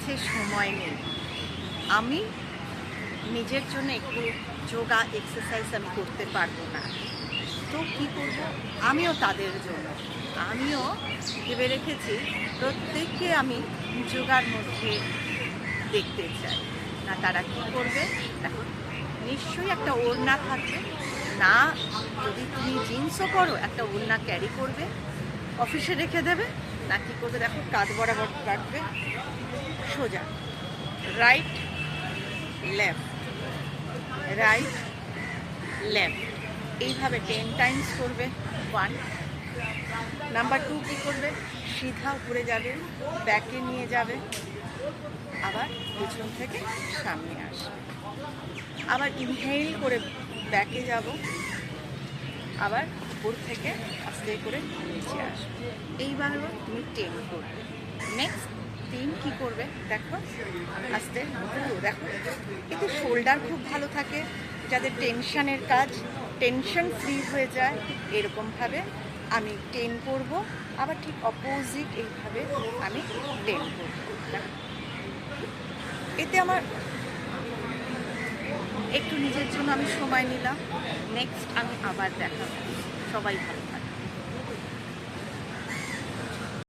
কাছে সময় নেই, আমি নিজের জন্য একটু যোগা এক্সারসাইজ আমি করতে পারবো না, তো কী করব? আমিও তাদের জন্য আমিও ভেবে রেখেছি প্রত্যেককে আমি যোগার মধ্যে দেখতে চাই। না তারা কি করবে? দেখো, নিশ্চয়ই একটা ওড়না থাকবে, না যদি তুমি জিন্সও পরো একটা ওড়না ক্যারি করবে, অফিসে রেখে দেবে, না কি করবে? দেখো, কাঁধ বরাবর রাখবে, সোজা রাইট লেফট রাইট লেফট, এইভাবে 10 টাইমস করবে। 1 নাম্বার 2 কী করবে? সিধা উপরে যাবে, ব্যাকে নিয়ে যাবে, আবার পেছন থেকে সামনে আসবে, আবার ইনহেল করে ব্যাকে যাব, আবার উপর থেকে আস্তে করে নিচে আসবে। এইভাবে তুমি 10 করবে। নেক্সট 3 কী করবে? দেখো, আস্তে দেখো, এতে শোল্ডার খুব ভালো থাকে, যাদের টেনশনের কাজ, টেনশন ফ্রি হয়ে যায়, এরকমভাবে আমি 10 করব, আবার ঠিক অপোজিট এইভাবে আমি 10 করব। এতে আমার একটু নিজের জন্য আমি সময় নিলাম। নেক্সট আমি আবার দেখাবো। সবাই ভালো।